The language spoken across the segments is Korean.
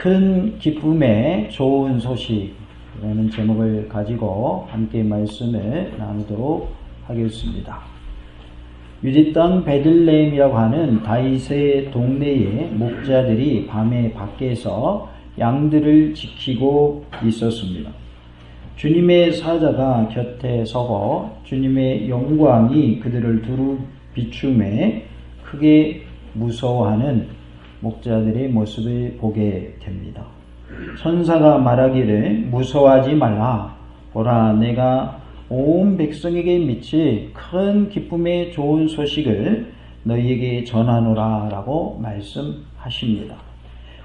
큰 기쁨의 좋은 소식이라는 제목을 가지고 함께 말씀을 나누도록 하겠습니다. 유대 땅 베들레헴이라고 하는 다윗의 동네에 목자들이 밤에 밖에서 양들을 지키고 있었습니다. 주님의 사자가 곁에 서고 주님의 영광이 그들을 두루 비춤에 크게 무서워하는 목자들의 모습을 보게 됩니다. 천사가 말하기를 무서워하지 말라. 보라, 내가 온 백성에게 미칠 큰 기쁨의 좋은 소식을 너희에게 전하노라 라고 말씀하십니다.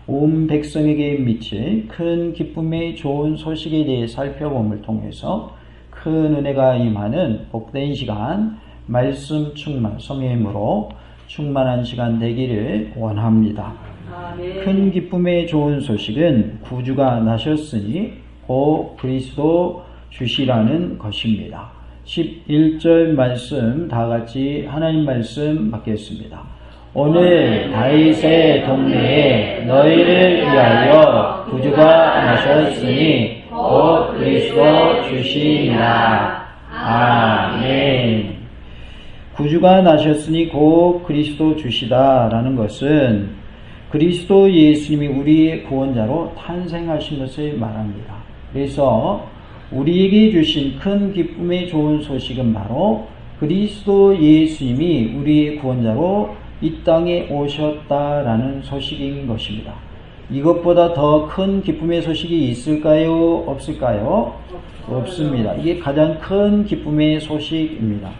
온 백성에게 미칠 큰 기쁨의 좋은 소식에 대해 살펴봄을 통해서 큰 은혜가 임하는 복된 시간, 말씀 충만, 성령으로 충만한 시간 되기를 원합니다. 아멘. 큰 기쁨의 좋은 소식은 구주가 나셨으니 곧 그리스도 주시라는 것입니다. 11절 말씀 다 같이 하나님 말씀 받겠습니다. 오늘 다윗의 동네에 너희를 위하여 구주가 나셨으니 곧 그리스도 주시니라. 아멘. 구주가 나셨으니 곧 그리스도 주시다라는 것은 그리스도 예수님이 우리의 구원자로 탄생하신 것을 말합니다. 그래서 우리에게 주신 큰 기쁨의 좋은 소식은 바로 그리스도 예수님이 우리의 구원자로 이 땅에 오셨다라는 소식인 것입니다. 이것보다 더 큰 기쁨의 소식이 있을까요? 없을까요? 없습니다. 이게 가장 큰 기쁨의 소식입니다.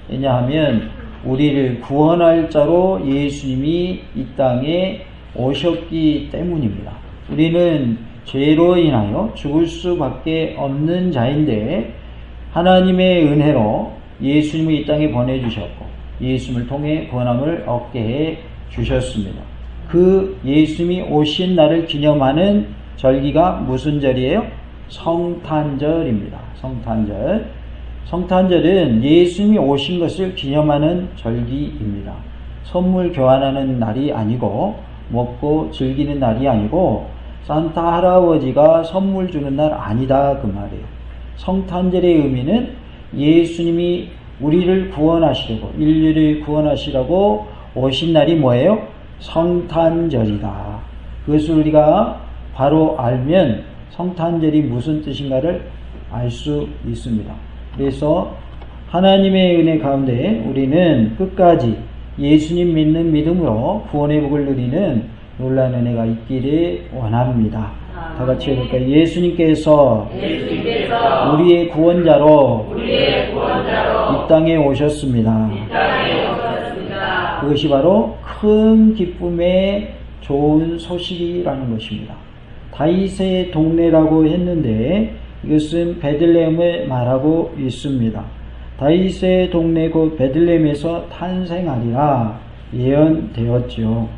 왜냐하면 우리를 구원할 자로 예수님이 이 땅에 오셨기 때문입니다. 우리는 죄로 인하여 죽을 수밖에 없는 자인데 하나님의 은혜로 예수님을 이 땅에 보내주셨고 예수님을 통해 구원함을 얻게 해 주셨습니다. 그 예수님이 오신 날을 기념하는 절기가 무슨 절이에요? 성탄절입니다. 성탄절은 예수님이 오신 것을 기념하는 절기입니다. 선물 교환하는 날이 아니고 먹고 즐기는 날이 아니고 산타 할아버지가 선물 주는 날 아니다 그 말이에요. 성탄절의 의미는 예수님이 우리를 구원하시려고 인류를 구원하시려고 오신 날이 뭐예요? 성탄절이다. 그것을 우리가 바로 알면 성탄절이 무슨 뜻인가를 알 수 있습니다. 그래서 하나님의 은혜 가운데 우리는 끝까지 예수님 믿는 믿음으로 구원의 복을 누리는 놀라운 은혜가 있기를 원합니다. 다 같이 해볼까요? 예수님께서 우리의 구원자로 이 땅에 오셨습니다. 그것이 바로 큰 기쁨의 좋은 소식이라는 것입니다. 다윗의 동네라고 했는데 이것은 베들레헴을 말하고 있습니다. 다윗의 동네 곧 베들레헴에서 탄생하리라 예언되었죠.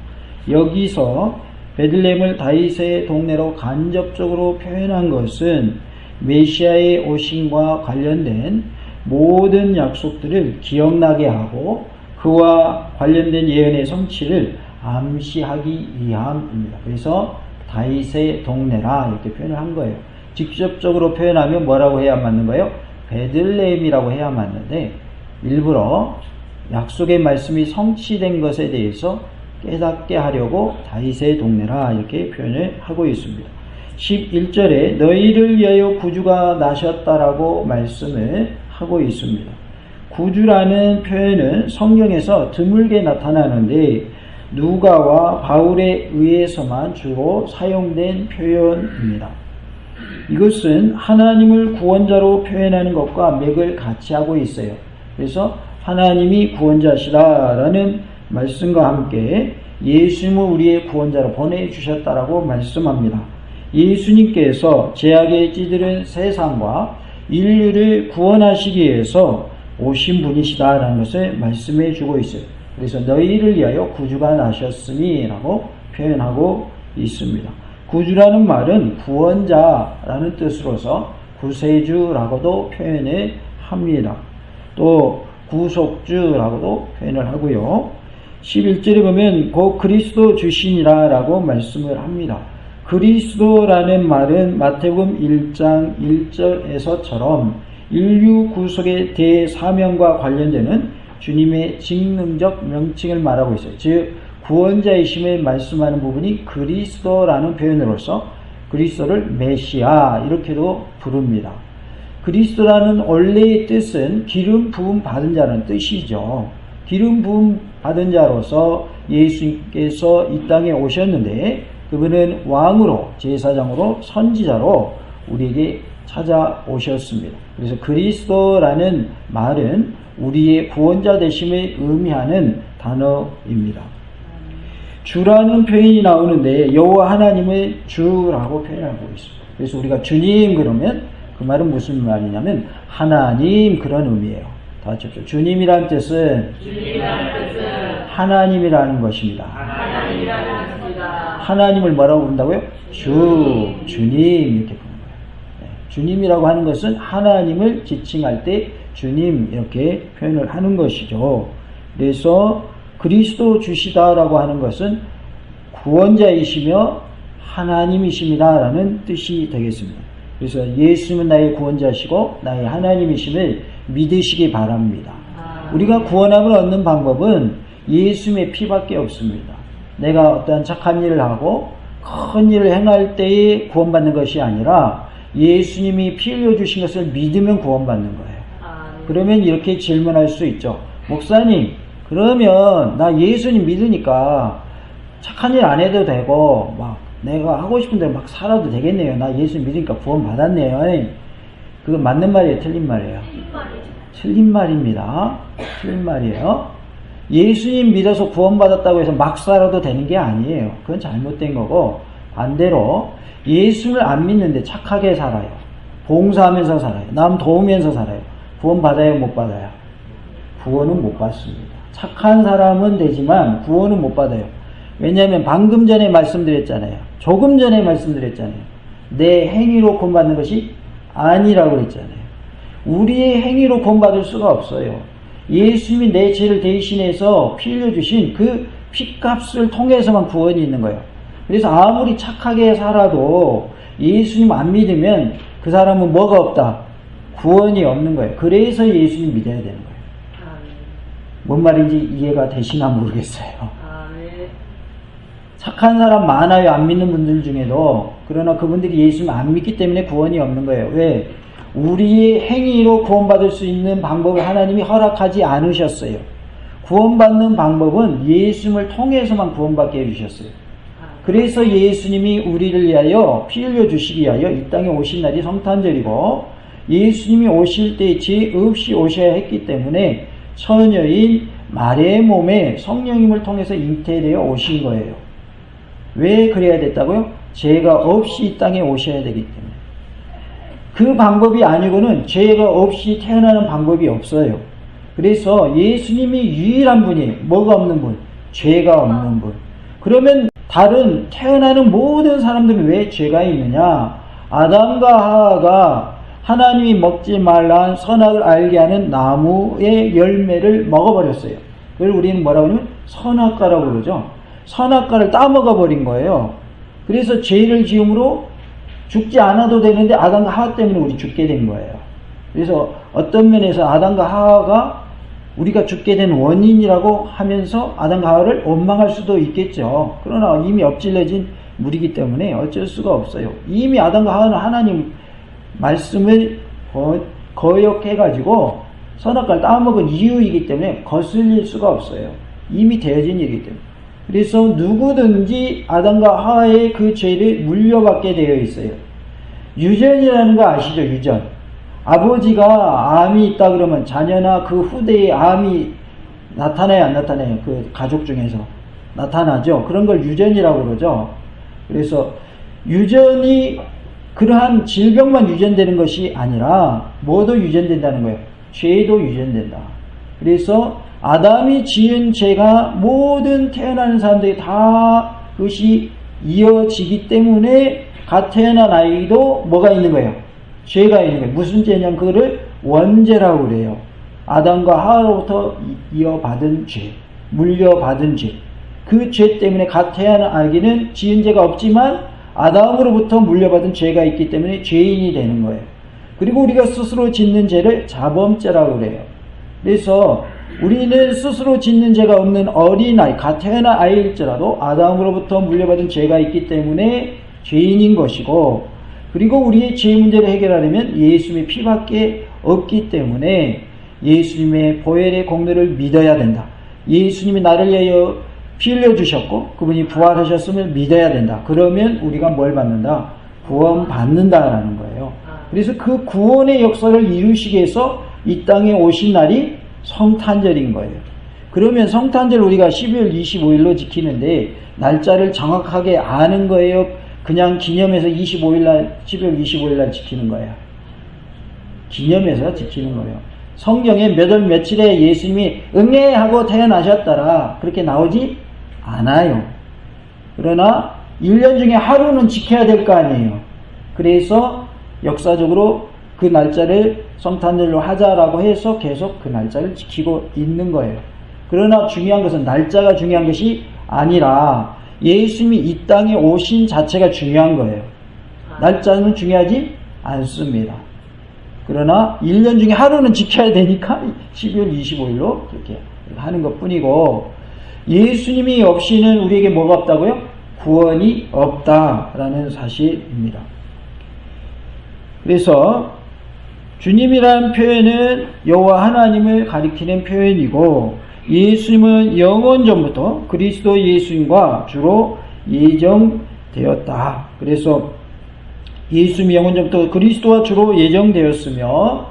여기서 베들레헴을 다윗의 동네로 간접적으로 표현한 것은 메시아의 오심과 관련된 모든 약속들을 기억나게 하고 그와 관련된 예언의 성취를 암시하기 위함입니다. 그래서 다윗의 동네라 이렇게 표현을 한 거예요. 직접적으로 표현하면 뭐라고 해야 맞는 거예요? 베들레헴이라고 해야 맞는데 일부러 약속의 말씀이 성취된 것에 대해서 깨닫게 하려고 다윗의 동네라 이렇게 표현을 하고 있습니다. 11절에 너희를 위하여 구주가 나셨다라고 말씀을 하고 있습니다. 구주라는 표현은 성경에서 드물게 나타나는데 누가와 바울에 의해서만 주로 사용된 표현입니다. 이것은 하나님을 구원자로 표현하는 것과 맥을 같이 하고 있어요. 그래서 하나님이 구원자시다라는 말씀과 함께 예수님을 우리의 구원자로 보내주셨다라고 말씀합니다. 예수님께서 죄악에 찌들은 세상과 인류를 구원하시기 위해서 오신 분이시다라는 것을 말씀해 주고 있어요. 그래서 너희를 위하여 구주가 나셨으니 라고 표현하고 있습니다. 구주라는 말은 구원자라는 뜻으로서 구세주라고도 표현을 합니다. 또 구속주라고도 표현을 하고요. 11절에 보면 곧 그리스도 주시니라 라고 말씀을 합니다. 그리스도라는 말은 마태복음 1장 1절에서처럼 인류 구속의 대사명과 관련되는 주님의 직능적 명칭을 말하고 있어요. 즉 구원자이심을 말씀하는 부분이 그리스도라는 표현으로서 그리스도를 메시아 이렇게도 부릅니다. 그리스도라는 원래의 뜻은 기름 부음 받은 자라는 뜻이죠. 기름 부음 받은 자로서 예수님께서 이 땅에 오셨는데 그분은 왕으로, 제사장으로, 선지자로 우리에게 찾아오셨습니다. 그래서 그리스도라는 말은 우리의 구원자 되심을 의미하는 단어입니다. 주라는 표현이 나오는데 여호와 하나님을 주라고 표현하고 있습니다. 그래서 우리가 주님 그러면 그 말은 무슨 말이냐면 하나님 그런 의미예요. 다 같이 합시다. 주님이란 뜻은 하나님이라는 것입니다. 하나님을 뭐라고 부른다고요? 주님 이렇게 부르는 거예요. 네. 주님이라고 하는 것은 하나님을 지칭할 때 주님 이렇게 표현을 하는 것이죠. 그래서 그리스도 주시다라고 하는 것은 구원자이시며 하나님이십니다라는 뜻이 되겠습니다. 그래서 예수님은 나의 구원자시고 나의 하나님이심을 믿으시기 바랍니다. 우리가 구원함을 얻는 방법은 예수님의 피밖에 없습니다. 내가 어떠한 착한 일을 하고 큰 일을 행할 때에 구원받는 것이 아니라 예수님이 피 흘려주신 것을 믿으면 구원받는 거예요. 그러면 이렇게 질문할 수 있죠. 목사님, 그러면 나 예수님 믿으니까 착한 일 안 해도 되고 막 내가 하고 싶은 대로 막 살아도 되겠네요. 나 예수님 믿으니까 구원받았네요. 그거 맞는 말이에요? 틀린 말이에요? 틀린 말입니다. 틀린 말이에요. 예수님 믿어서 구원받았다고 해서 막 살아도 되는 게 아니에요. 그건 잘못된 거고 반대로 예수를 안 믿는데 착하게 살아요. 봉사하면서 살아요. 남 도우면서 살아요. 구원 받아요? 못 받아요? 구원은 못 받습니다. 착한 사람은 되지만 구원은 못 받아요. 왜냐하면 방금 전에 말씀드렸잖아요. 조금 전에 말씀드렸잖아요. 내 행위로 구원받는 것이 아니라고 그랬잖아요. 우리의 행위로 구원받을 수가 없어요. 예수님이 내 죄를 대신해서 피 흘려주신 그 피값을 통해서만 구원이 있는 거예요. 그래서 아무리 착하게 살아도 예수님 안 믿으면 그 사람은 뭐가 없다? 구원이 없는 거예요. 그래서 예수님 믿어야 되는 거예요. 뭔 말인지 이해가 되시나 모르겠어요. 착한 사람 많아요. 안 믿는 분들 중에도. 그러나 그분들이 예수님 안 믿기 때문에 구원이 없는 거예요. 왜? 우리의 행위로 구원받을 수 있는 방법을 하나님이 허락하지 않으셨어요. 구원받는 방법은 예수님을 통해서만 구원받게 해주셨어요. 그래서 예수님이 우리를 위하여 피 흘려주시기 위하여 이 땅에 오신 날이 성탄절이고 예수님이 오실 때 죄 없이 오셔야 했기 때문에 처녀인 마리아의 몸에 성령님을 통해서 잉태되어 오신 거예요. 왜 그래야 됐다고요? 죄가 없이 이 땅에 오셔야 되기 때문에. 그 방법이 아니고는 죄가 없이 태어나는 방법이 없어요. 그래서 예수님이 유일한 분이에요. 뭐가 없는 분? 죄가 없는 분. 그러면 다른 태어나는 모든 사람들은 왜 죄가 있느냐? 아담과 하와가 하나님이 먹지 말라는 선악을 알게 하는 나무의 열매를 먹어버렸어요. 그걸 우리는 뭐라고 하냐면 선악과라고 그러죠. 선악과를 따먹어버린 거예요. 그래서 죄를 지음으로 죽지 않아도 되는데 아담과 하와 때문에 우리 죽게 된 거예요. 그래서 어떤 면에서 아담과 하와가 우리가 죽게 된 원인이라고 하면서 아담과 하와를 원망할 수도 있겠죠. 그러나 이미 엎질러진 물이기 때문에 어쩔 수가 없어요. 이미 아담과 하와는 하나님 말씀을 거역해가지고 선악과를 따먹은 이유이기 때문에 거슬릴 수가 없어요. 이미 되어진 일이기 때문에. 그래서 누구든지 아담과 하와의 그 죄를 물려받게 되어 있어요. 유전이라는 거 아시죠? 유전. 아버지가 암이 있다 그러면 자녀나 그 후대에 암이 나타나요? 안 나타나요? 그 가족 중에서 나타나죠. 그런 걸 유전이라고 그러죠. 그래서 유전이 그러한 질병만 유전되는 것이 아니라 뭐도 유전된다는 거예요. 죄도 유전된다. 그래서 아담이 지은 죄가 모든 태어나는 사람들이 다 그것이 이어지기 때문에 갓 태어난 아이도 뭐가 있는 거예요? 죄가 있는 거예요. 무슨 죄냐면 그거를 원죄라고 그래요. 아담과 하와로부터 이어받은 죄, 물려받은 죄. 그 죄 때문에 갓 태어난 아기는 지은 죄가 없지만 아담으로부터 물려받은 죄가 있기 때문에 죄인이 되는 거예요. 그리고 우리가 스스로 짓는 죄를 자범죄라고 그래요. 그래서 우리는 스스로 짓는 죄가 없는 어린아이, 갓 태어난 아이일지라도 아담으로부터 물려받은 죄가 있기 때문에 죄인인 것이고, 그리고 우리의 죄 문제를 해결하려면 예수님의 피밖에 없기 때문에 예수님의 보혈의 공로를 믿어야 된다. 예수님이 나를 위하여 피 흘려주셨고 그분이 부활하셨음을 믿어야 된다. 그러면 우리가 뭘 받는다? 구원 받는다라는 거예요. 그래서 그 구원의 역사를 이루시기 위해서 이 땅에 오신 날이 성탄절인 거예요. 그러면 성탄절 우리가 12월 25일로 지키는데 날짜를 정확하게 아는 거예요? 그냥 기념해서 12월 25일날 지키는 거예요? 기념해서 지키는 거예요. 성경에 몇 월 며칠에 예수님이 응애하고 태어나셨더라 그렇게 나오지 않아요. 그러나 1년 중에 하루는 지켜야 될 거 아니에요. 그래서 역사적으로 그 날짜를 성탄절로 하자라고 해서 계속 그 날짜를 지키고 있는 거예요. 그러나 중요한 것은 날짜가 중요한 것이 아니라 예수님이 이 땅에 오신 자체가 중요한 거예요. 날짜는 중요하지 않습니다. 그러나 1년 중에 하루는 지켜야 되니까 12월 25일로 그렇게 하는 것 뿐이고, 예수님이 없이는 우리에게 뭐가 없다고요? 구원이 없다라는 사실입니다. 그래서 주님이라는 표현은 여호와 하나님을 가리키는 표현이고, 예수님은 영원 전부터 그리스도 예수님과 주로 예정되었다. 그래서 예수님이 영원 전부터 그리스도와 주로 예정되었으며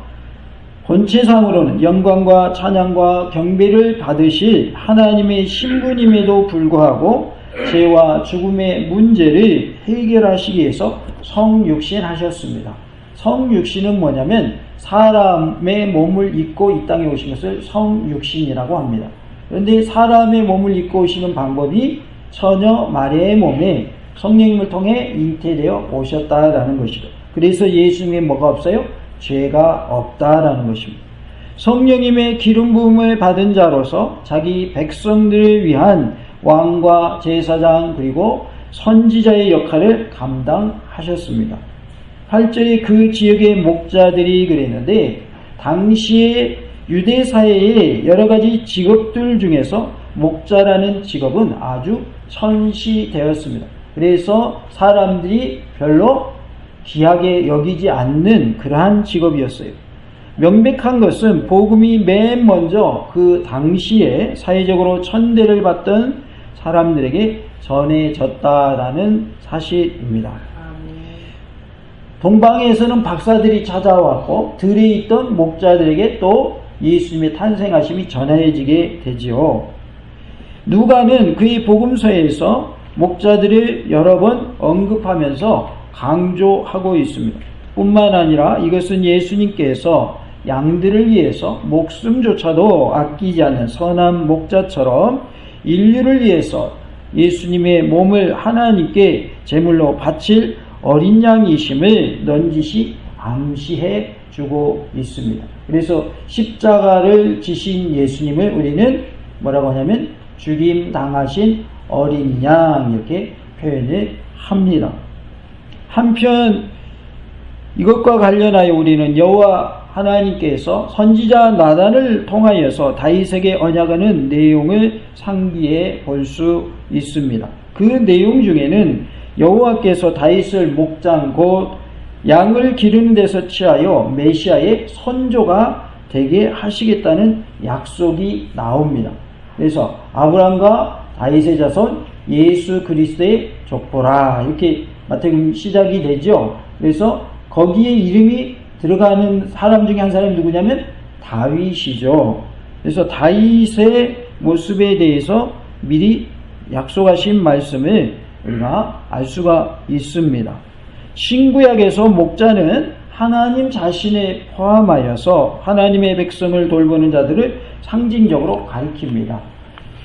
본체상으로는 영광과 찬양과 경배를 받으실 하나님의 신분임에도 불구하고 죄와 죽음의 문제를 해결하시기 위해서 성육신하셨습니다. 성육신은 뭐냐면 사람의 몸을 입고 이 땅에 오신 것을 성육신이라고 합니다. 그런데 사람의 몸을 입고 오시는 방법이 처녀 마리아의 몸에 성령님을 통해 잉태되어 오셨다라는 것이죠. 그래서 예수님의 뭐가 없어요? 죄가 없다라는 것입니다. 성령님의 기름 부음을 받은 자로서 자기 백성들을 위한 왕과 제사장 그리고 선지자의 역할을 감당하셨습니다. 8절에 그 지역의 목자들이 그랬는데, 당시에 유대 사회의 여러 가지 직업들 중에서 목자라는 직업은 아주 천시되었습니다. 그래서 사람들이 별로 귀하게 여기지 않는 그러한 직업이었어요. 명백한 것은 복음이 맨 먼저 그 당시에 사회적으로 천대를 받던 사람들에게 전해졌다라는 사실입니다. 동방에서는 박사들이 찾아왔고 들에 있던 목자들에게 또 예수님의 탄생하심이 전해지게 되지요. 누가는 그의 복음서에서 목자들을 여러 번 언급하면서 강조하고 있습니다. 뿐만 아니라 이것은 예수님께서 양들을 위해서 목숨조차도 아끼지 않는 선한 목자처럼 인류를 위해서 예수님의 몸을 하나님께 제물로 바칠 어린 양이심을 넌지시 암시해 주고 있습니다. 그래서 십자가를 지신 예수님을 우리는 뭐라고 하냐면 죽임 당하신 어린 양 이렇게 표현을 합니다. 한편 이것과 관련하여 우리는 여호와 하나님께서 선지자 나단을 통하여서 다윗에게 언약하는 내용을 상기해 볼 수 있습니다. 그 내용 중에는 여호와께서 다윗을 목장 곧 양을 기르는 데서 취하여 메시아의 선조가 되게 하시겠다는 약속이 나옵니다. 그래서 아브라함과 다윗의 자손 예수 그리스도의 족보라 이렇게 마태복음 시작이 되죠. 그래서 거기에 이름이 들어가는 사람 중에 한 사람이 누구냐면 다윗이죠. 그래서 다윗의 모습에 대해서 미리 약속하신 말씀을 우리가 알 수가 있습니다. 신구약에서 목자는 하나님 자신에 포함하여서 하나님의 백성을 돌보는 자들을 상징적으로 가리킵니다.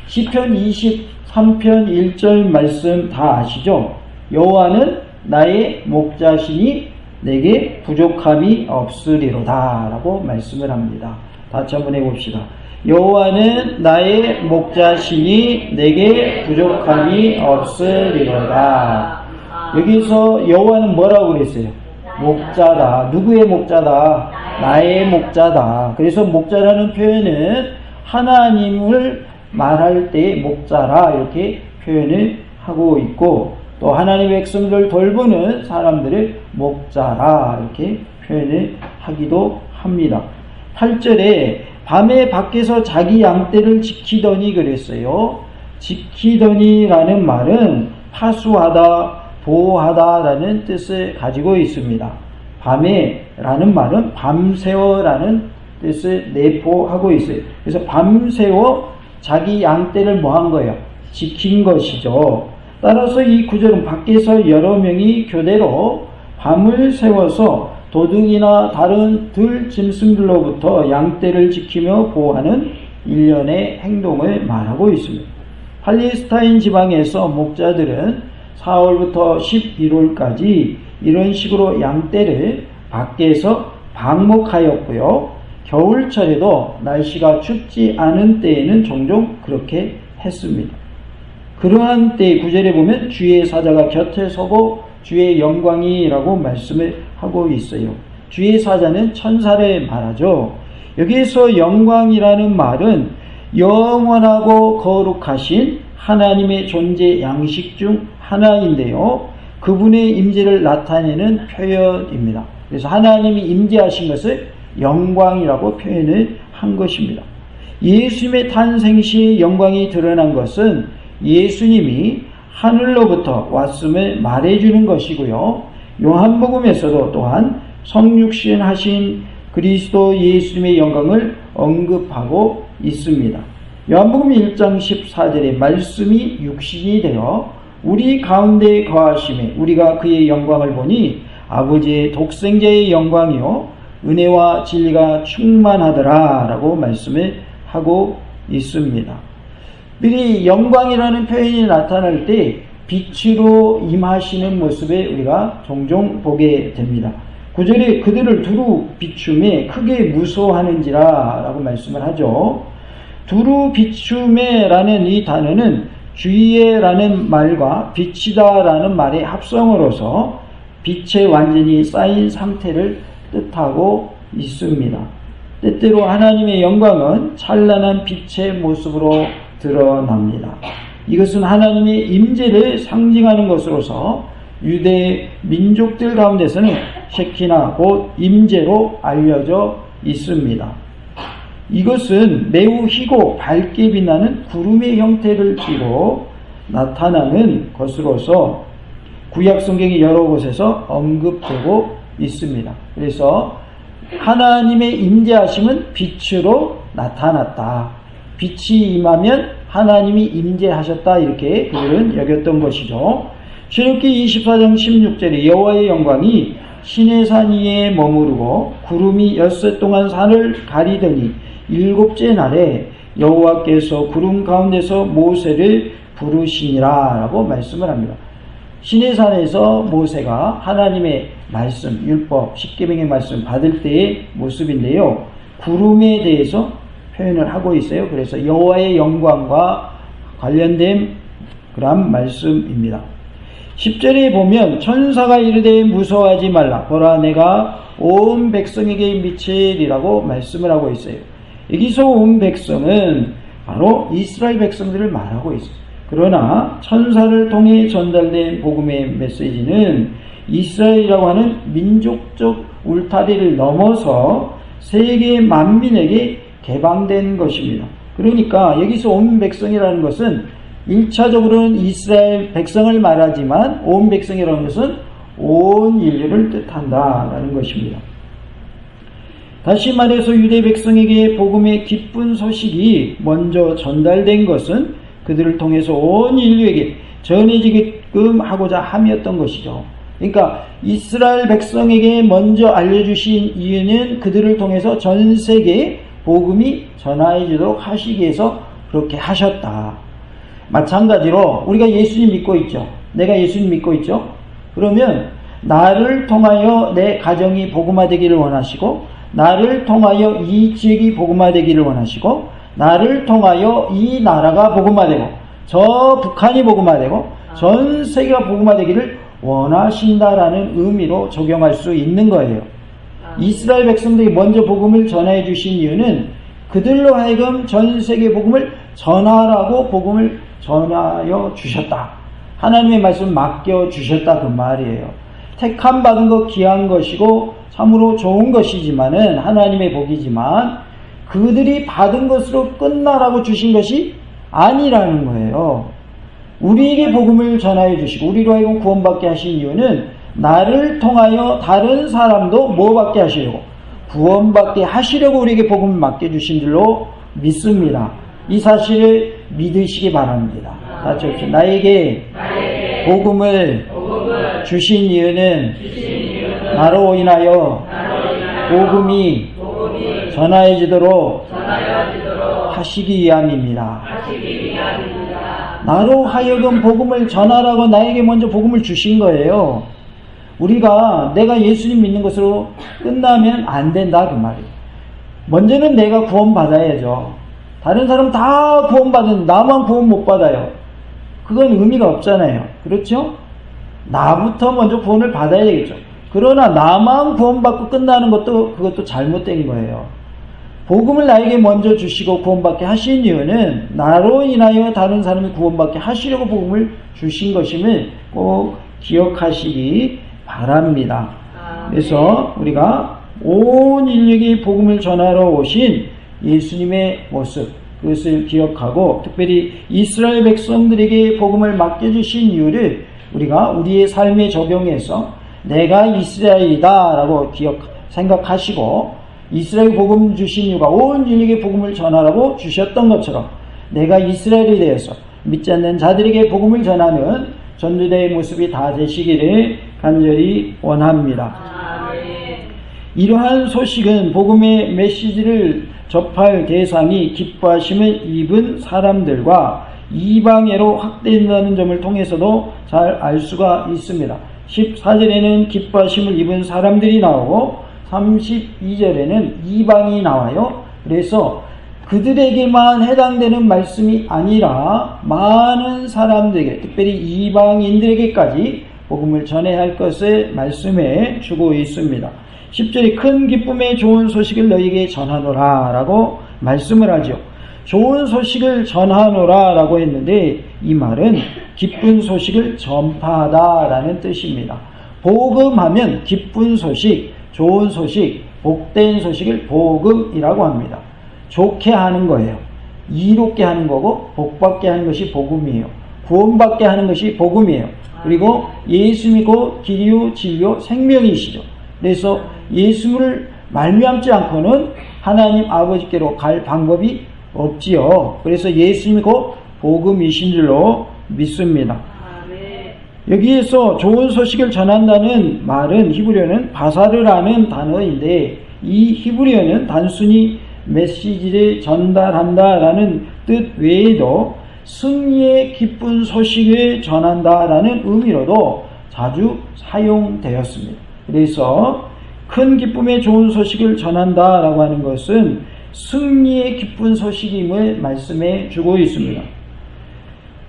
시편 23편 1절 말씀 다 아시죠? 여호와는 나의 목자시니 내게 부족함이 없으리로다 라고 말씀을 합니다. 다시 한번 해봅시다. 여호와는 나의 목자시니 내게 부족함이 없으리로다. 여기서 여호와는 뭐라고 그랬어요? 목자다. 누구의 목자다? 나의 목자다. 그래서 목자라는 표현은 하나님을 말할 때 목자라 이렇게 표현을 하고 있고, 또 하나님의 백성들 돌보는 사람들을 목자라 이렇게 표현을 하기도 합니다. 8절에 밤에 밖에서 자기 양떼를 지키더니 그랬어요. 지키더니라는 말은 파수하다, 보호하다라는 뜻을 가지고 있습니다. 밤에라는 말은 밤새워라는 뜻을 내포하고 있어요. 그래서 밤새워 자기 양떼를 뭐 한 거예요? 지킨 것이죠. 따라서 이 구절은 밖에서 여러 명이 교대로 밤을 새워서 도둑이나 다른 들 짐승들로부터 양떼를 지키며 보호하는 일련의 행동을 말하고 있습니다. 팔레스타인 지방에서 목자들은 4월부터 11월까지 이런 식으로 양떼를 밖에서 방목하였고요. 겨울철에도 날씨가 춥지 않은 때에는 종종 그렇게 했습니다. 그러한 때 구절에 보면 주의 사자가 곁에 서고 주의 영광이라고 말씀을 하고 있어요. 주의 사자는 천사를 말하죠. 여기에서 영광이라는 말은 영원하고 거룩하신 하나님의 존재 양식 중 하나인데요. 그분의 임재를 나타내는 표현입니다. 그래서 하나님이 임재하신 것을 영광이라고 표현을 한 것입니다. 예수님의 탄생 시 영광이 드러난 것은 예수님이 하늘로부터 왔음을 말해주는 것이고요. 요한복음에서도 또한 성육신 하신 그리스도 예수님의 영광을 언급하고 있습니다. 요한복음 1장 14절에 말씀이 육신이 되어 우리 가운데 거하심에 우리가 그의 영광을 보니 아버지의 독생자의 영광이요 은혜와 진리가 충만하더라 라고 말씀을 하고 있습니다. 미리 영광이라는 표현이 나타날 때 빛으로 임하시는 모습을 우리가 종종 보게 됩니다. 9절에 그들을 두루 비춤에 크게 무서워하는지라 라고 말씀을 하죠. 두루 비춤에 라는 이 단어는 주의에 라는 말과 빛이다 라는 말의 합성어로서 빛에 완전히 쌓인 상태를 뜻하고 있습니다. 때때로 하나님의 영광은 찬란한 빛의 모습으로 드러납니다. 이것은 하나님의 임재를 상징하는 것으로서 유대 민족들 가운데서는 셰키나 곧 임재로 알려져 있습니다. 이것은 매우 희고 밝게 빛나는 구름의 형태를 띠고 나타나는 것으로서 구약 성경의 여러 곳에서 언급되고 있습니다. 그래서 하나님의 임재하심은 빛으로 나타났다. 빛이 임하면 하나님이 임재하셨다 이렇게 그들은 여겼던 것이죠. 출애굽기 24장 16절에 여호와의 영광이 시내산 위에 머무르고 구름이 엿새 동안 산을 가리더니 일곱째 날에 여호와께서 구름 가운데서 모세를 부르시니라 라고 말씀을 합니다. 시내산에서 모세가 하나님의 말씀, 율법, 십계명의 말씀 받을 때의 모습인데요. 구름에 대해서 표현을 하고 있어요. 그래서 여호와의 영광과 관련된 그런 말씀입니다. 10절에 보면 천사가 이르되 무서워하지 말라. 보라 내가 온 백성에게 미치리라고 말씀을 하고 있어요. 여기서 온 백성은 바로 이스라엘 백성들을 말하고 있어요. 그러나 천사를 통해 전달된 복음의 메시지는 이스라엘이라고 하는 민족적 울타리를 넘어서 세계 만민에게 개방된 것입니다. 그러니까 여기서 온 백성이라는 것은 1차적으로는 이스라엘 백성을 말하지만 온 백성이라는 것은 온 인류를 뜻한다라는 것입니다. 다시 말해서 유대 백성에게 복음의 기쁜 소식이 먼저 전달된 것은 그들을 통해서 온 인류에게 전해지게끔 하고자 함이었던 것이죠. 그러니까 이스라엘 백성에게 먼저 알려주신 이유는 그들을 통해서 전 세계에 복음이 전해지도록 하시기 위해서 그렇게 하셨다. 마찬가지로 우리가 예수님 믿고 있죠. 내가 예수님 믿고 있죠. 그러면 나를 통하여 내 가정이 복음화되기를 원하시고, 나를 통하여 이 지역이 복음화되기를 원하시고, 나를 통하여 이 나라가 복음화되고 저 북한이 복음화되고 전 세계가 복음화되기를 원하신다라는 의미로 적용할 수 있는 거예요. 이스라엘 백성들이 먼저 복음을 전해 주신 이유는 그들로 하여금 전 세계 복음을 전하라고 복음을 전하여 주셨다. 하나님의 말씀을 맡겨 주셨다 그 말이에요. 택함 받은 것 귀한 것이고 참으로 좋은 것이지만은 하나님의 복이지만 그들이 받은 것으로 끝나라고 주신 것이 아니라는 거예요. 우리에게 복음을 전하여 주시고 우리로 하여금 구원받게 하신 이유는 나를 통하여 다른 사람도 뭐 받게 하시려고? 구원받게 하시려고 우리에게 복음을 맡겨주신 줄로 믿습니다. 이 사실을 믿으시기 바랍니다. 같이 합시다. 나에게 복음을 주신 이유는 나로 인하여 복음이 전하여지도록 하시기 위함입니다. 나로 하여금 복음을 전하라고 나에게 먼저 복음을 주신 거예요. 우리가 내가 예수님 믿는 것으로 끝나면 안 된다 그 말이에요. 먼저는 내가 구원받아야죠. 다른 사람 다 구원받은 나만 구원 못 받아요. 그건 의미가 없잖아요. 그렇죠? 나부터 먼저 구원을 받아야 되겠죠. 그러나 나만 구원받고 끝나는 것도 그것도 잘못된 거예요. 복음을 나에게 먼저 주시고 구원받게 하신 이유는 나로 인하여 다른 사람이 구원받게 하시려고 복음을 주신 것임을 꼭 기억하시기 바랍니다. 그래서 우리가 온 인류에게 복음을 전하러 오신 예수님의 모습, 그것을 기억하고 특별히 이스라엘 백성들에게 복음을 맡겨주신 이유를 우리가 우리의 삶에 적용해서 내가 이스라엘이다 라고 생각하시고 이스라엘 복음 주신 이유가 온 인류에게 복음을 전하라고 주셨던 것처럼 내가 이스라엘에 대해서 믿지 않는 자들에게 복음을 전하는 전도자의 모습이 다 되시기를 간절히 원합니다. 이러한 소식은 복음의 메시지를 접할 대상이 기뻐하심을 입은 사람들과 이방애로 확대된다는 점을 통해서도 잘 알 수가 있습니다. 14절에는 기뻐하심을 입은 사람들이 나오고 32절에는 이방이 나와요. 그래서 그들에게만 해당되는 말씀이 아니라 많은 사람들에게, 특별히 이방인들에게까지 복음을 전해야 할 것을 말씀해 주고 있습니다. 10절에 큰 기쁨의 좋은 소식을 너희에게 전하노라 라고 말씀을 하죠. 좋은 소식을 전하노라 라고 했는데 이 말은 기쁜 소식을 전파하다 라는 뜻입니다. 복음하면 기쁜 소식, 좋은 소식, 복된 소식을 복음이라고 합니다. 좋게 하는 거예요. 이롭게 하는 거고 복받게 하는 것이 복음이에요. 구원받게 하는 것이 복음이에요. 그리고 예수님이 곧 길이요 진리요 생명이시죠. 그래서 예수를 말미암지 않고는 하나님 아버지께로 갈 방법이 없지요. 그래서 예수님이 곧 복음이신 줄로 믿습니다. 여기에서 좋은 소식을 전한다는 말은 히브리어는 바사르라는 단어인데 이 히브리어는 단순히 메시지를 전달한다라는 뜻 외에도 승리의 기쁜 소식을 전한다라는 의미로도 자주 사용되었습니다. 그래서 큰 기쁨의 좋은 소식을 전한다라고 하는 것은 승리의 기쁜 소식임을 말씀해 주고 있습니다.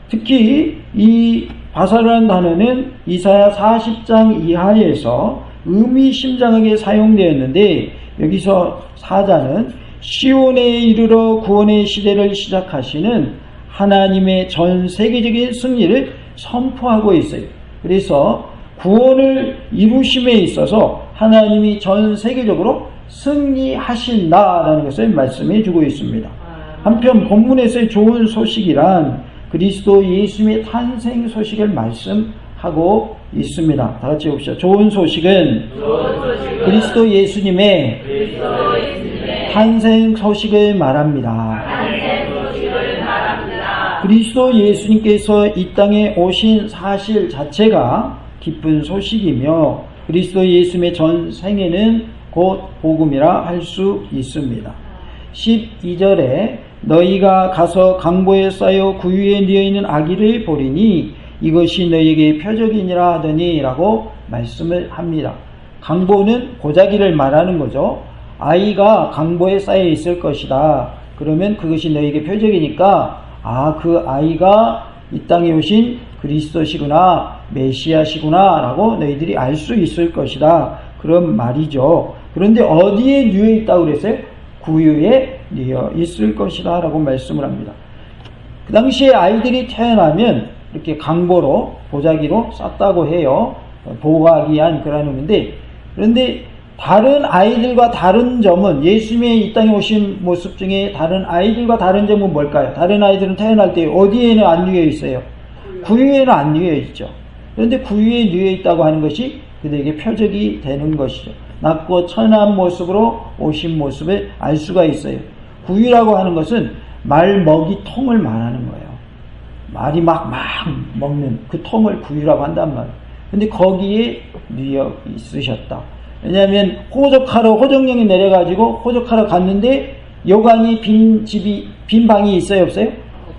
특히 이 바사르라는 단어는 이사야 40장 이하에서 의미심장하게 사용되었는데 여기서 사자는 시온에 이르러 구원의 시대를 시작하시는 하나님의 전 세계적인 승리를 선포하고 있어요. 그래서 구원을 이루심에 있어서 하나님이 전 세계적으로 승리하신다라는 것을 말씀해 주고 있습니다. 한편 본문에서의 좋은 소식이란 그리스도 예수님의 탄생 소식을 말씀하고 있습니다. 다 같이 봅시다. 좋은 소식은 그리스도 예수님의 탄생 소식을 말합니다. 그리스도 예수님께서 이 땅에 오신 사실 자체가 기쁜 소식이며 그리스도 예수님의 전 생애는 곧 복음이라 할 수 있습니다. 12절에 너희가 가서 강보에 쌓여 구유에 뉘어있는 아기를 보리니 이것이 너희에게 표적이니라 하더니 라고 말씀을 합니다. 강보는 보자기를 말하는 거죠. 아이가 강보에 쌓여 있을 것이다. 그러면 그것이 너희에게 표적이니까 그 아이가 이 땅에 오신 그리스도시구나 메시아시구나 라고 너희들이 알 수 있을 것이다. 그런 말이죠. 그런데 어디에 누워 있다고 그랬어요? 구유에 누워 있을 것이다 라고 말씀을 합니다. 그 당시에 아이들이 태어나면 이렇게 강보로 보자기로 쌌다고 해요. 보호하기 위한 그런 의미인데, 그런데 다른 아이들과 다른 점은, 예수님의 이 땅에 오신 모습 중에 다른 아이들과 다른 점은 뭘까요? 다른 아이들은 태어날 때 어디에는 안 누워 있어요? 구유에는 안 누워 있죠. 그런데 구유에 누워 있다고 하는 것이 그들에게 표적이 되는 것이죠. 낮고 천한 모습으로 오신 모습을 알 수가 있어요. 구유라고 하는 것은 말 먹이통을 말하는 거예요. 말이 막 먹는 그 통을 구유라고 한단 말이에요. 근데 거기에 누워 있으셨다. 왜냐하면 호적령이 내려가지고 호적하러 갔는데 여관이 빈 방이 있어요, 없어요?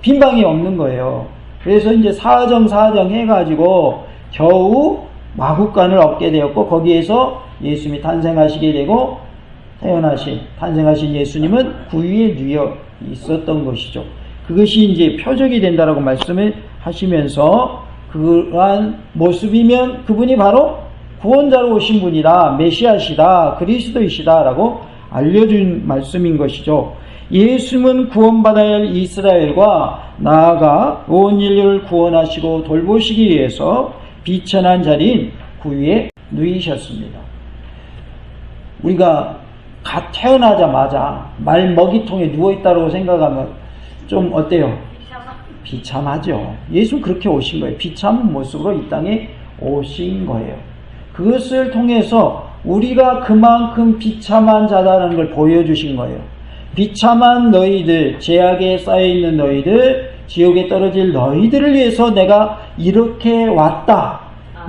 빈 방이 없는 거예요. 그래서 이제 사정 해가지고 겨우 마국간을 얻게 되었고, 거기에서 예수님이 탄생하시게 되고, 탄생하신 예수님은 구유에 누워 있었던 것이죠. 그것이 이제 표적이 된다라고 말씀을 하시면서, 그러한 모습이면 그분이 바로 구원자로 오신 분이다, 메시아시다, 그리스도이시다 라고 알려준 말씀인 것이죠. 예수님은 구원받아야 할 이스라엘과 나아가 온 인류를 구원하시고 돌보시기 위해서 비천한 자리인 구유에 누이셨습니다. 우리가 갓 태어나자마자 말 먹이통에 누워있다고 생각하면 좀 어때요? 비참하죠. 예수는 그렇게 오신 거예요. 비참한 모습으로 이 땅에 오신 거예요. 그것을 통해서 우리가 그만큼 비참한 자다라는 걸 보여주신 거예요. 비참한 너희들, 죄악에 쌓여있는 너희들, 지옥에 떨어질 너희들을 위해서 내가 이렇게 왔다.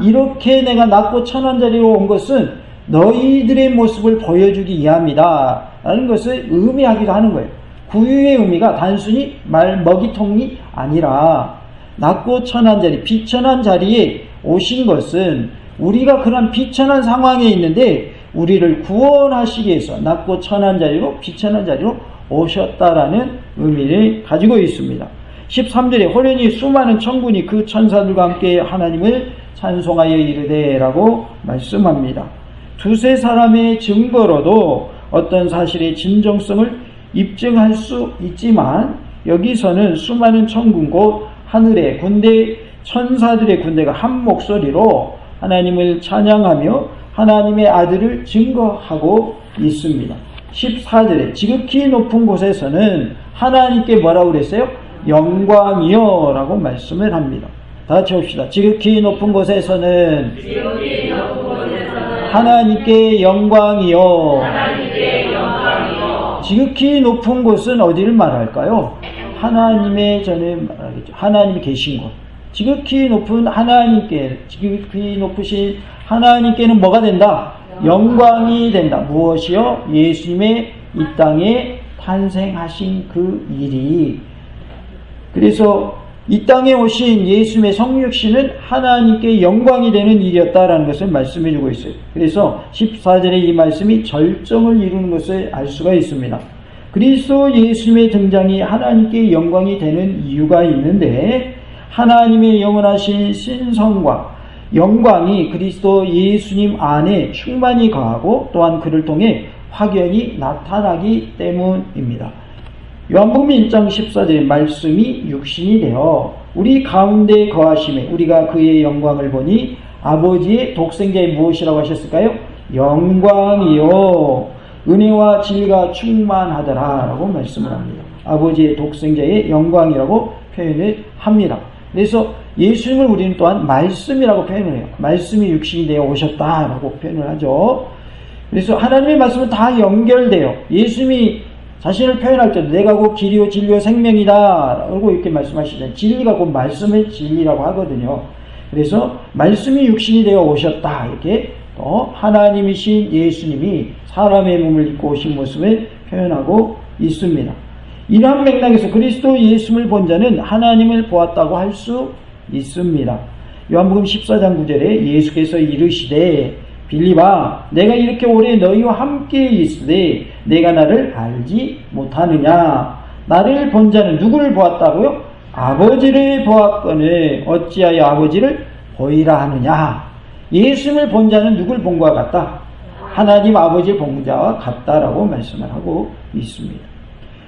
이렇게 내가 낮고 천한 자리로 온 것은 너희들의 모습을 보여주기 위함이다 라는 것을 의미하기도 하는 거예요. 구유의 의미가 단순히 말 먹이통이 아니라 낮고 천한 자리, 비천한 자리에 오신 것은 우리가 그런 비천한 상황에 있는데 우리를 구원하시기 위해서 낮고 천한 자리로, 비천한 자리로 오셨다라는 의미를 가지고 있습니다. 13절에 호련히 수많은 천군이 그 천사들과 함께 하나님을 찬송하여 이르되 라고 말씀합니다. 두세 사람의 증거로도 어떤 사실의 진정성을 입증할 수 있지만, 여기서는 수많은 천군 곧 하늘의 군대, 천사들의 군대가 한 목소리로 하나님을 찬양하며 하나님의 아들을 증거하고 있습니다. 14절에 지극히 높은 곳에서는 하나님께 뭐라고 그랬어요? 영광이요 라고 말씀을 합니다. 다 같이 봅시다. 지극히 높은 곳에서는 하나님께 영광이요. 지극히 높은 곳은 어디를 말할까요? 하나님의 전에 말하겠죠. 하나님이 계신 곳. 지극히 높은 하나님께, 지극히 높으신 하나님께는 뭐가 된다? 영광이 된다. 무엇이요? 예수님의 이 땅에 탄생하신 그 일이. 그래서 이 땅에 오신 예수님의 성육신은 하나님께 영광이 되는 일이었다라는 것을 말씀해 주고 있어요. 그래서 14절에 이 말씀이 절정을 이루는 것을 알 수가 있습니다. 그리스도 예수님의 등장이 하나님께 영광이 되는 이유가 있는데, 하나님의 영원하신 신성과 영광이 그리스도 예수님 안에 충만히 거하고 또한 그를 통해 확연히 나타나기 때문입니다. 요한복음 1장 14절의 말씀이 육신이 되어 우리 가운데 거하심에 우리가 그의 영광을 보니 아버지의 독생자의 무엇이라고 하셨을까요? 영광이요 은혜와 진리가 충만하더라 라고 말씀을 합니다. 아버지의 독생자의 영광이라고 표현을 합니다. 그래서 예수님을 우리는 또한 말씀이라고 표현을 해요. 말씀이 육신이 되어 오셨다라고 표현을 하죠. 그래서 하나님의 말씀은 다 연결돼요. 예수님이 자신을 표현할 때도 내가 곧 길이요 진리요 생명이다 라고 이렇게 말씀하시잖아요. 진리가 곧 말씀의 진리라고 하거든요. 그래서 말씀이 육신이 되어 오셨다 이렇게 또 하나님이신 예수님이 사람의 몸을 입고 오신 모습을 표현하고 있습니다. 이러한 맥락에서 그리스도 예수를 본 자는 하나님을 보았다고 할 수 있습니다. 요한복음 14장 9절에 예수께서 이르시되 빌립아 내가 이렇게 오래 너희와 함께 있으되 내가 나를 알지 못하느냐. 나를 본 자는 누구를 보았다고요? 아버지를 보았거늘 어찌하여 아버지를 보이라 하느냐. 예수님을 본 자는 누굴 본 것과 같다? 하나님 아버지의 본 자와 같다라고 말씀을 하고 있습니다.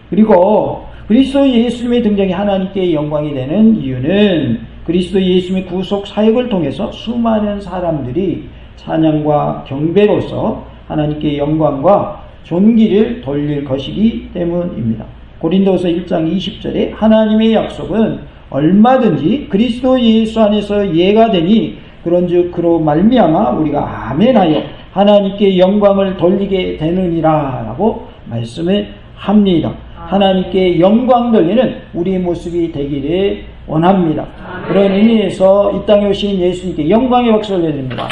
그리고 그리스도 예수님의 등장이 하나님께 영광이 되는 이유는 그리스도 예수님의 구속 사역을 통해서 수많은 사람들이 찬양과 경배로서 하나님께 영광과 존귀를 돌릴 것이기 때문입니다. 고린도서 1장 20절에 하나님의 약속은 얼마든지 그리스도 예수 안에서 예가 되니 그런즉 그로 말미암아 우리가 아멘하여 하나님께 영광을 돌리게 되느니라 라고 말씀을 합니다. 하나님께 영광 돌리는 우리의 모습이 되기를 원합니다. 그런 의미에서 이 땅에 오신 예수님께 영광의 박수를 드립니다.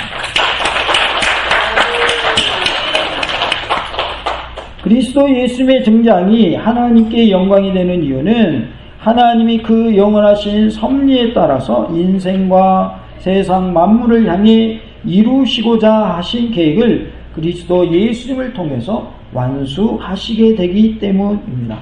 그리스도 예수님의 등장이 하나님께 영광이 되는 이유는 하나님이 그 영원하신 섭리에 따라서 인생과 세상 만물을 향해 이루시고자 하신 계획을 그리스도 예수님을 통해서 완수하시게 되기 때문입니다.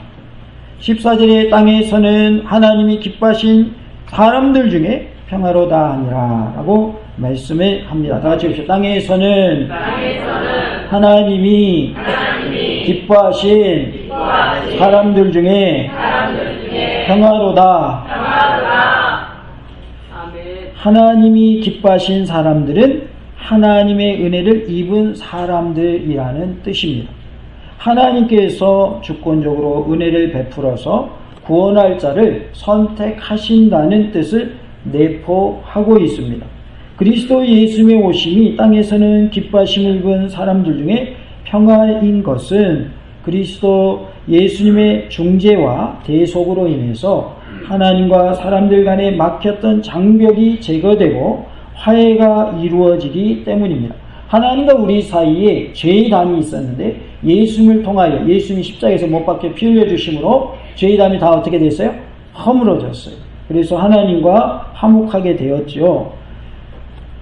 14절에 땅에서는 하나님이 기뻐하신 사람들 중에 평화로다 하니라 라고 말씀을 합니다. 다 같이 봅시다. 땅에서는 하나님이 기뻐하신 사람들 중에 평화로다. 하나님이 기뻐하신 사람들은 하나님의 은혜를 입은 사람들이라는 뜻입니다. 하나님께서 주권적으로 은혜를 베풀어서 구원할 자를 선택하신다는 뜻을 내포하고 있습니다. 그리스도 예수님의 오심이 땅에서는 기뻐하심을 입은 사람들 중에 평화인 것은 그리스도 예수님의 중재와 대속으로 인해서 하나님과 사람들 간에 막혔던 장벽이 제거되고 화해가 이루어지기 때문입니다. 하나님과 우리 사이에 죄의 담이 있었는데 예수님을 통하여 예수님이 십자가에서 못 박혀 피 흘려 주심으로 죄의 담이 다 어떻게 됐어요? 허물어졌어요. 그래서 하나님과 화목하게 되었죠.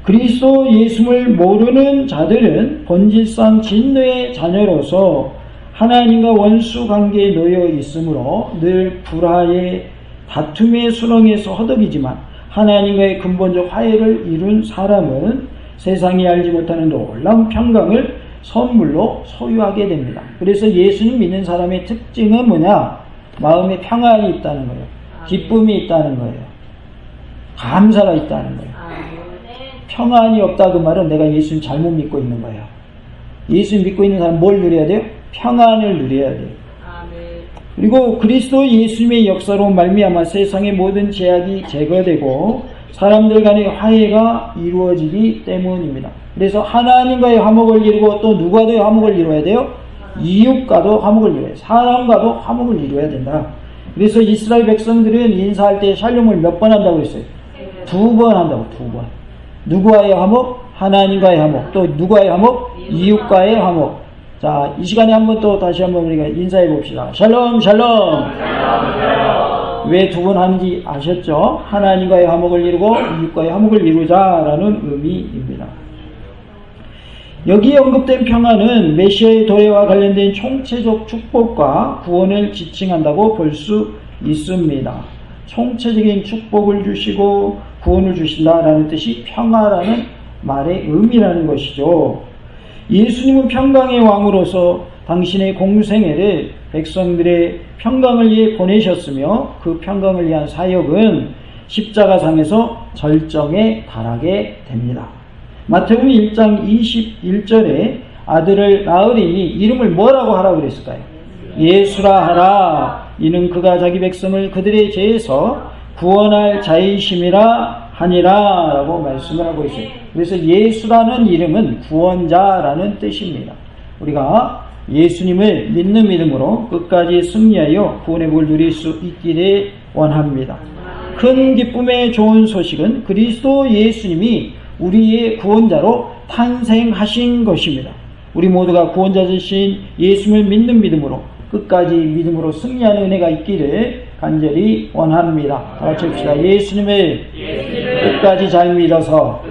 그리스도 예수님을 모르는 자들은 본질상 진노의 자녀로서 하나님과 원수 관계에 놓여 있으므로 늘 불화의 다툼의 수렁에서 허덕이지만 하나님과의 근본적 화해를 이룬 사람은 세상이 알지 못하는 놀라운 평강을 선물로 소유하게 됩니다. 그래서 예수님 믿는 사람의 특징은 뭐냐? 마음에 평안이 있다는 거예요. 기쁨이 있다는 거예요. 감사가 있다는 거예요. 평안이 없다 그 말은 내가 예수님 잘못 믿고 있는 거예요. 예수님 믿고 있는 사람 뭘 누려야 돼요? 평안을 누려야 돼요. 그리고 그리스도 예수님의 역사로 말미암아 세상의 모든 제약이 제거되고 사람들 간의 화해가 이루어지기 때문입니다. 그래서 하나님과의 화목을 이루고 또 누구와도 화목을 이루어야 돼요? 이웃과도 화목을 이루어야 돼요. 사람과도 화목을 이루어야 된다. 그래서 이스라엘 백성들은 인사할 때 샬롬을 몇 번 한다고 했어요? 2번 한다고. 2번. 누구와의 화목? 하나님과의 화목. 또 누구와의 화목? 이웃과의 화목. 자, 이 시간에 한번 또 다시 한번 우리가 인사해 봅시다. 샬롬, 샬롬. 왜 2번 하는지 아셨죠? 하나님과의 화목을 이루고 이웃과의 화목을 이루자라는 의미입니다. 여기에 언급된 평안은 메시아의 도래와 관련된 총체적 축복과 구원을 지칭한다고 볼 수 있습니다. 총체적인 축복을 주시고 구원을 주신다라는 뜻이 평화라는 말의 의미라는 것이죠. 예수님은 평강의 왕으로서 당신의 공생애를 백성들의 평강을 위해 보내셨으며 그 평강을 위한 사역은 십자가상에서 절정에 달하게 됩니다. 마태복음 1장 21절에 아들을 낳으리니 이름을 뭐라고 하라고 그랬을까요? 예수라 하라. 이는 그가 자기 백성을 그들의 죄에서 구원할 자이심이라 하니라 라고 말씀을 하고 있어요. 그래서 예수라는 이름은 구원자라는 뜻입니다. 우리가 예수님을 믿는 믿음으로 끝까지 승리하여 구원의 복을 누릴 수 있기를 원합니다. 큰 기쁨의 좋은 소식은 그리스도 예수님이 우리의 구원자로 탄생하신 것입니다. 우리 모두가 구원자 되신 예수님을 믿는 믿음으로 끝까지 믿음으로 승리하는 은혜가 있기를 간절히 원합니다. 다 같이 합시다. 예수님을 끝까지 잘 믿어서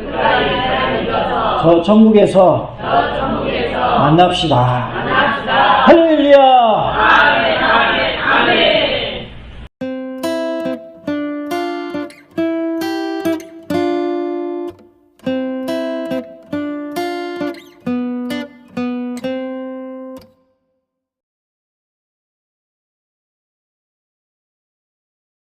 저 천국에서 만납시다.